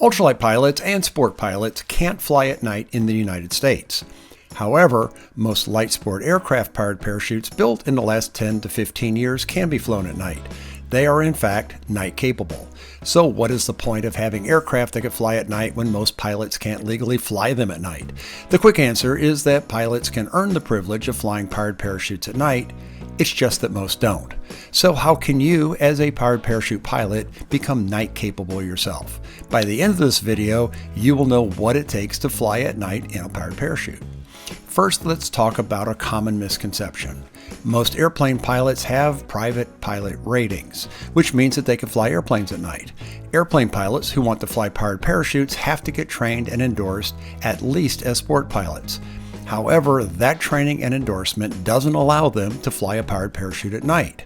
Ultralight pilots and sport pilots can't fly at night in the United States. However, most light sport aircraft powered parachutes built in the last 10 to 15 years can be flown at night. They are in fact night capable. So what is the point of having aircraft that can fly at night when most pilots can't legally fly them at night? The quick answer is that pilots can earn the privilege of flying powered parachutes at night. It's just that most don't. So how can you, as a powered parachute pilot, become night capable yourself? By the end of this video, you will know what it takes to fly at night in a powered parachute. First, let's talk about a common misconception. Most airplane pilots have private pilot ratings, which means that they can fly airplanes at night. Airplane pilots who want to fly powered parachutes have to get trained and endorsed at least as sport pilots. However, that training and endorsement doesn't allow them to fly a powered parachute at night.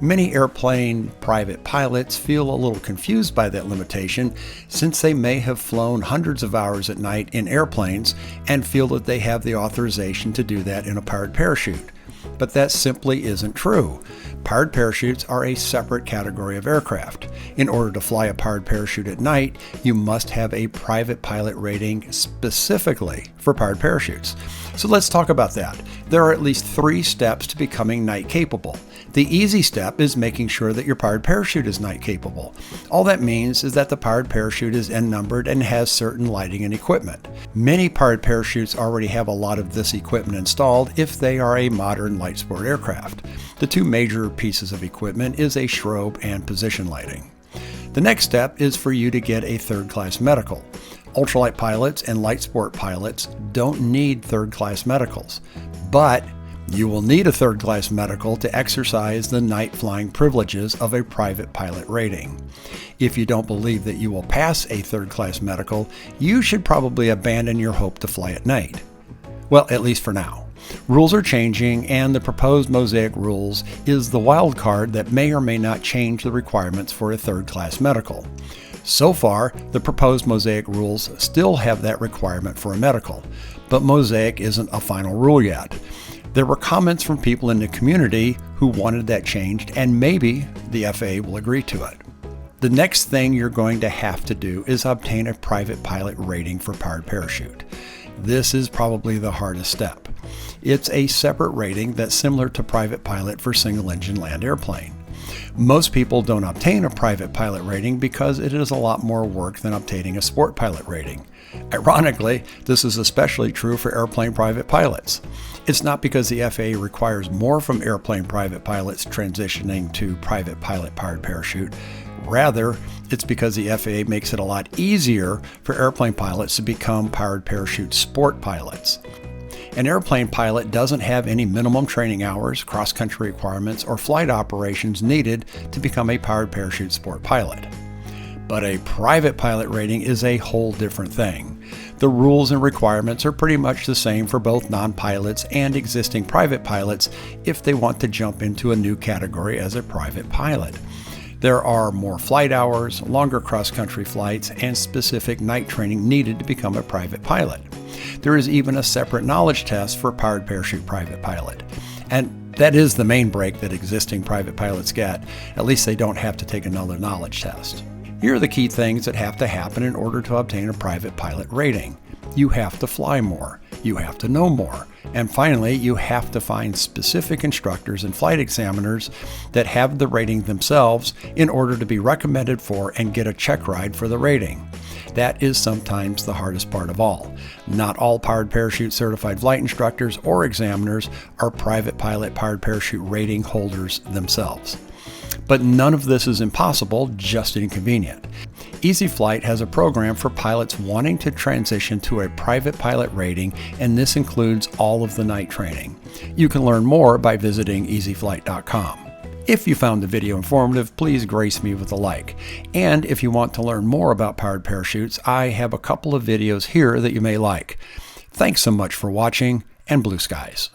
Many airplane private pilots feel a little confused by that limitation, since they may have flown hundreds of hours at night in airplanes and feel that they have the authorization to do that in a powered parachute. But that simply isn't true. Powered parachutes are a separate category of aircraft. In order to fly a powered parachute at night, you must have a private pilot rating specifically for powered parachutes. So let's talk about that. There are at least 3 steps to becoming night capable. The easy step is making sure that your powered parachute is night capable. All that means is that the powered parachute is N-numbered and has certain lighting and equipment. Many powered parachutes already have a lot of this equipment installed if they are a modern light sport aircraft. The 2 major pieces of equipment is a strobe and position lighting. The next step is for you to get a third-class medical. Ultralight pilots and light sport pilots don't need third-class medicals, but you will need a third-class medical to exercise the night flying privileges of a private pilot rating. If you don't believe that you will pass a third-class medical, you should probably abandon your hope to fly at night. Well, at least for now. Rules are changing, and the proposed Mosaic rules is the wild card that may or may not change the requirements for a third-class medical. So far, the proposed Mosaic rules still have that requirement for a medical, but Mosaic isn't a final rule yet. There were comments from people in the community who wanted that changed, and maybe the FAA will agree to it. The next thing you're going to have to do is obtain a private pilot rating for powered parachute. This is probably the hardest step. It's a separate rating that's similar to private pilot for single-engine land airplane. Most people don't obtain a private pilot rating because it is a lot more work than obtaining a sport pilot rating. Ironically, this is especially true for airplane private pilots. It's not because the FAA requires more from airplane private pilots transitioning to private pilot powered parachute. Rather, it's because the FAA makes it a lot easier for airplane pilots to become powered parachute sport pilots. An airplane pilot doesn't have any minimum training hours, cross-country requirements, or flight operations needed to become a powered parachute sport pilot. But a private pilot rating is a whole different thing. The rules and requirements are pretty much the same for both non-pilots and existing private pilots if they want to jump into a new category as a private pilot. There are more flight hours, longer cross-country flights, and specific night training needed to become a private pilot. There is even a separate knowledge test for powered parachute private pilot. And that is the main break that existing private pilots get. At least they don't have to take another knowledge test. Here are the key things that have to happen in order to obtain a private pilot rating. You have to fly more. You have to know more. And finally, you have to find specific instructors and flight examiners that have the rating themselves in order to be recommended for and get a check ride for the rating. That is sometimes the hardest part of all. Not all powered parachute certified flight instructors or examiners are private pilot powered parachute rating holders themselves. But none of this is impossible, just inconvenient. Easy Flight has a program for pilots wanting to transition to a private pilot rating, and this includes all of the night training. You can learn more by visiting easyflight.com. If you found the video informative, please grace me with a like. And if you want to learn more about powered parachutes, I have a couple of videos here that you may like. Thanks so much for watching, and blue skies.